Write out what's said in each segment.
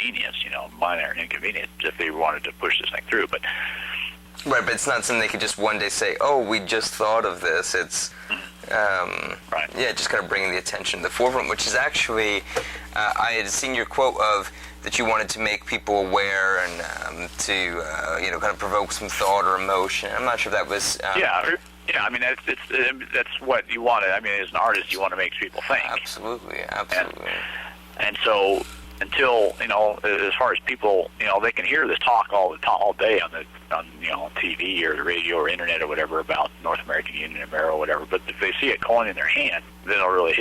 inconvenience, minor inconvenience if they wanted to push this thing through. But right, but it's not something they could just one day say, "Oh, we just thought of this." It's right. Yeah, just kind of bringing the attention to the forefront, which is actually, I had seen your quote of that you wanted to make people aware and to kind of provoke some thought or emotion. I'm not sure if that was. Yeah. I mean, that's what you want. I mean, as an artist, you want to make people think. Absolutely. And so, until as far as people, they can hear this talk all day on TV or the radio or internet or whatever about North American Union, Amero, or whatever. But if they see a coin in their hand, then it'll really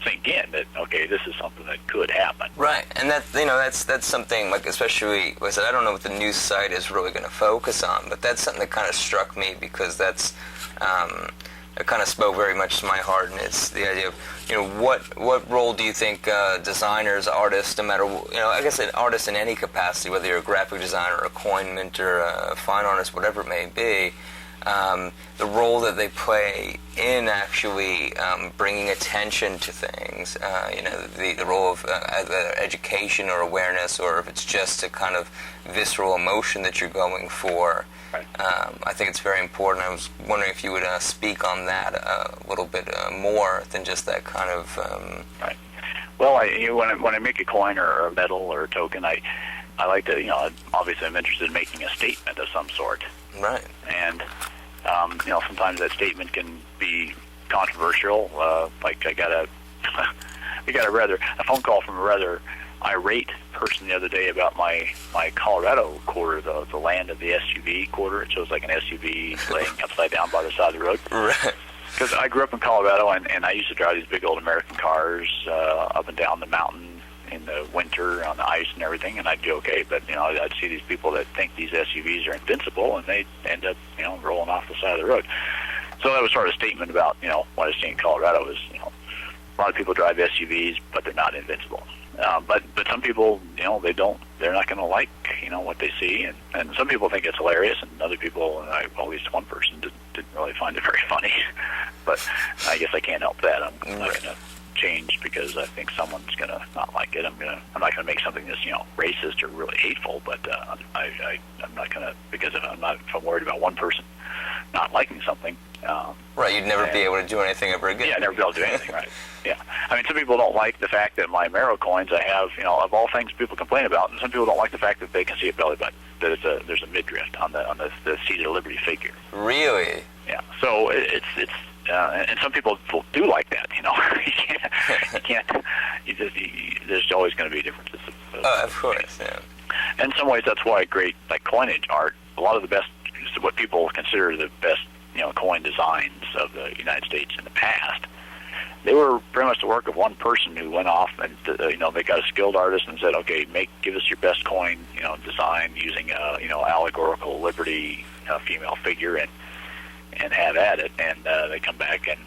sink in that, okay, this is something that could happen. Right, and that's something, like, especially, I said, I don't know what the news site is really going to focus on, but that's something that kind of struck me, because that's it kind of spoke very much to my heart, and it's the idea of what role do you think designers, artists, no matter I guess an artist in any capacity, whether you're a graphic designer, a coin minter, a fine artist, whatever it may be, the role that they play in actually bringing attention to things, the role of either education or awareness, or if it's just a kind of visceral emotion that you're going for. Right. I think it's very important. I was wondering if you would speak on that a little bit more than just that kind of... Right. Well, when I make a coin or a medal or a token, I like to, obviously I'm interested in making a statement of some sort. Right. And, sometimes that statement can be controversial. Like I got a phone call from a rather irate person the other day about my Colorado quarter, the land of the SUV quarter. It shows like an SUV laying upside down by the side of the road. Right. Because I grew up in Colorado, and I used to drive these big old American cars up and down the mountain in the winter on the ice and everything, and I'd be okay. But I'd see these people that think these SUVs are invincible, and they end up rolling off the side of the road. So that was sort of a statement about what I see in Colorado is a lot of people drive SUVs, but they're not invincible. But some people they're not going to like what they see, and some people think it's hilarious, and other people, at least one person didn't really find it very funny. But I guess I can't help that. I'm not going to change because I think someone's going to not like it. I'm not going to make something that's racist or really hateful, but I'm not going to, because if I'm worried about one person not liking something. Right, you'd never be able to do anything ever again. Yeah, never be able to do anything, right. Yeah. I mean, some people don't like the fact that my Amero coins I have, of all things people complain about, and some people don't like the fact that they can see a belly button, that there's a midriff on the Seat of Liberty figure. Really? Yeah. So it's and some people do like that, there's always going to be differences. Of course, yeah. In some ways, that's why great, like, coinage art, a lot of the best, what people consider the best, coin designs of the United States in the past, they were pretty much the work of one person who went off and, they got a skilled artist and said, okay, give us your best coin, design using allegorical liberty, female figure, and have at it. And they come back and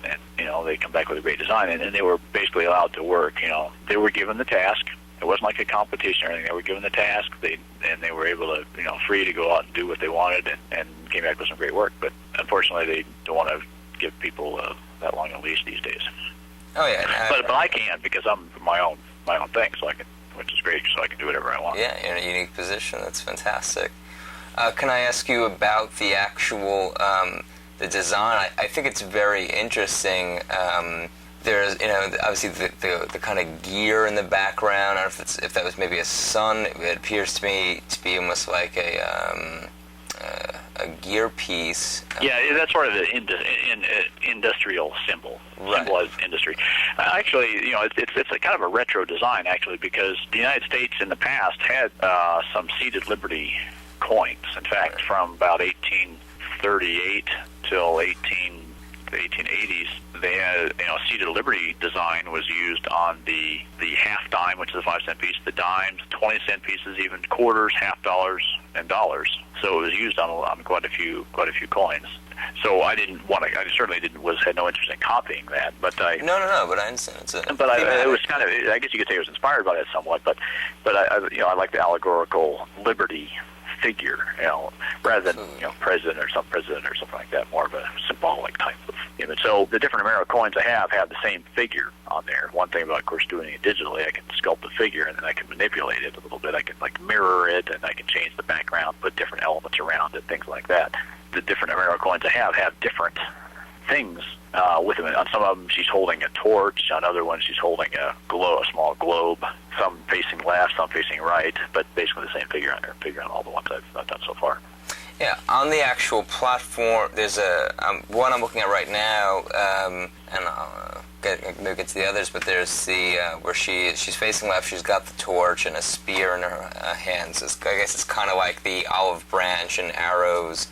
they come back with a great design, and they were basically allowed to work. They were given the task. It wasn't like a competition or anything. They were given the task, and they were able to, free to go out and do what they wanted, and came back with some great work. But unfortunately, they don't want to give people that long a leash these days. Oh yeah, but I can, because I'm my own thing, so I can, which is great, so I can do whatever I want. Yeah, you're in a unique position. That's fantastic. Can I ask you about the actual the design? I think it's very interesting. There's, obviously the kind of gear in the background. I don't know if that was maybe a sun. It appears to me to be almost like a gear piece. Yeah, that's sort of an industrial symbol. Right. Symbolizes industry. Actually, it's a kind of a retro design, actually, because the United States in the past had some Seated Liberty coins. In fact, from about 1838 till the 1880s, they had, Seated Liberty design was used on the half dime, which is a 5-cent piece, the dimes, 20-cent pieces, even quarters, half dollars, and dollars. So it was used on quite a few coins. So I certainly had no interest in copying that, but No, but I understand. It was kind of, I guess you could say it was inspired by that somewhat, but I like the allegorical liberty figure, rather than president or something like that, more of a symbolic type of image. So the different Amero coins I have the same figure on there. One thing about, of course, doing it digitally, I can sculpt the figure and then I can manipulate it a little bit. I can mirror it, and I can change the background, put different elements around it, things like that. The different Amero coins I have different things with them. On some of them, she's holding a torch. On other ones, she's holding a small globe. Some facing left, some facing right, but basically the same figure on all the ones I've done so far. Yeah, on the actual platform, there's one I'm looking at right now, and I'll maybe get to the others, but there's the where she's facing left, she's got the torch and a spear in her hands. I guess it's kind of like the olive branch and arrows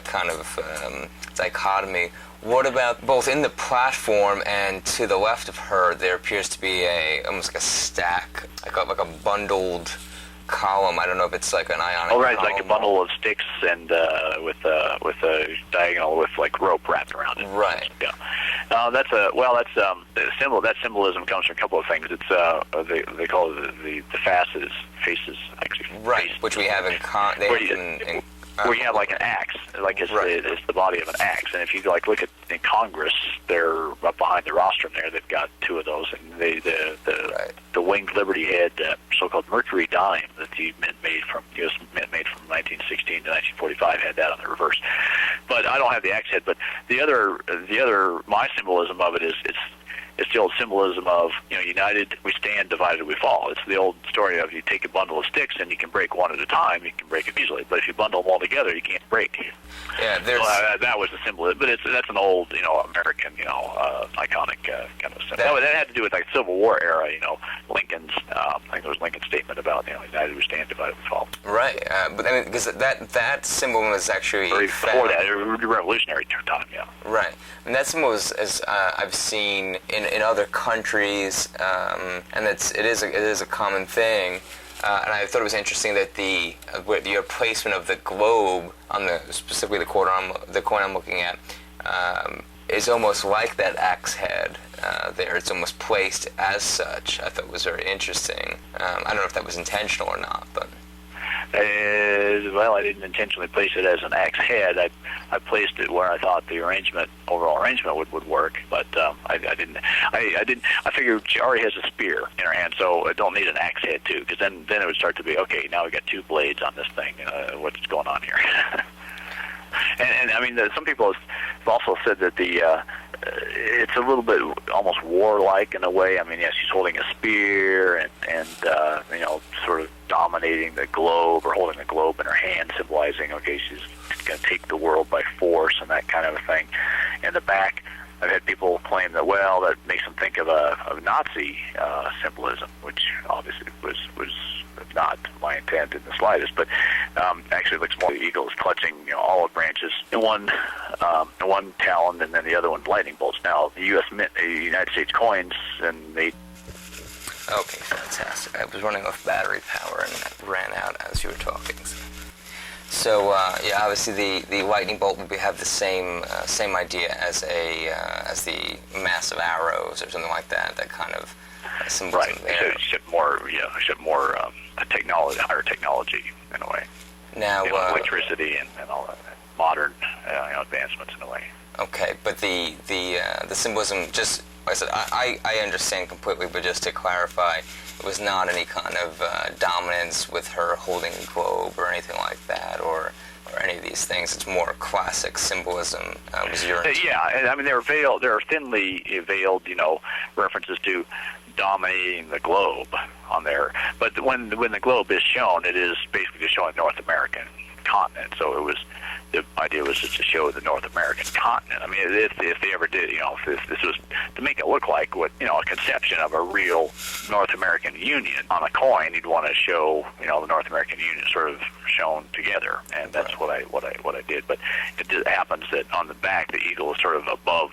kind of dichotomy. What about both in the platform and to the left of her? There appears to be almost like a stack, like a bundled column. I don't know if it's like an ionic. Oh, right, like a bundle of sticks and with a diagonal with like rope wrapped around it. Right. Yeah. The symbol. That symbolism comes from a couple of things. It's they call it the faces actually. Right, faces. Which we have in where you have like an axe, like it's the body of an axe, and if you look at in Congress, they're up behind the rostrum there. They've got two of those, and the winged Liberty Head, so-called Mercury dime that the Mint made from U.S. Mint made from 1916 to 1945 had that on the reverse. But I don't have the axe head. But the other my symbolism of it is it's the old symbolism of, united we stand, divided we fall. It's the old story of you take a bundle of sticks and you can break one at a time, you can break them easily. But if you bundle them all together, you can't break. Yeah, that was the symbolism. But that's an old, American, iconic kind of symbol. That had to do with like Civil War era, Lincoln's, I think there was Lincoln's statement about, united we stand, divided we fall. Right, but I mean, because that symbol was actually before that, revolutionary time, yeah. Right, and that symbol is, as I've seen in other countries, and it is a common thing. And I thought it was interesting that the placement of the globe on specifically the coin I'm looking at is almost like that axe head. There, it's almost placed as such. I thought it was very interesting. I don't know if that was intentional or not, but. I didn't intentionally place it as an axe head. I placed it where I thought the overall arrangement would work, but I didn't. I figured she already has a spear in her hand, so I don't need an axe head too, because then it would start to be okay. Now we got two blades on this thing. What's going on here? and I mean, some people have also said that it's a little bit almost warlike in a way. I mean, yes, she's holding a spear and sort of dominating the globe, or holding the globe in her hand, symbolizing, okay, she's going to take the world by force and that kind of a thing. In the back, I've had people claim that, that makes them think of a Nazi symbolism, which obviously was not my intent in the slightest, but actually it looks more, the eagle is clutching olive branches in one talon, and then the other one lightning bolts. Now, the U.S. Mint, United States coins, and they... Okay, fantastic. I was running off battery power and that ran out as you were talking. So obviously the lightning bolt would have the same idea as the massive arrows or something like that. That kind of symbolism there. Right. Ship more technology, higher technology in a way. Now electricity and all that modern advancements in a way. Okay, but the symbolism, just like I said, I understand completely, but just to clarify, it was not any kind of dominance with her holding a globe or anything like that, or any of these things. It's more classic symbolism. Was your yeah, I mean there are thinly veiled, references to dominating the globe on there. But when the globe is shown, it is basically just showing North American continent. So the idea was just to show the North American continent. I mean, if they ever did, if this was to make it look like what, a conception of a real North American Union on a coin, you'd want to show, the North American Union sort of shown together, and that's what I did. But it just happens that on the back, the eagle is sort of above,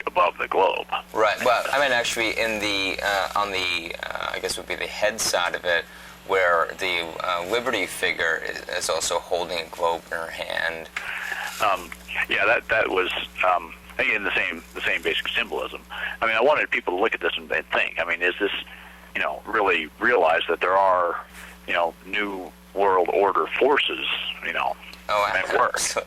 above the globe. Right. Well, I mean, actually, in the on the I guess would be the head side of it, where the Liberty figure is also holding a globe in her hand. That was again the same basic symbolism. I mean, I wanted people to look at this and think. I mean, is this really realize that there are new world order forces, Oh, at work. absolutely.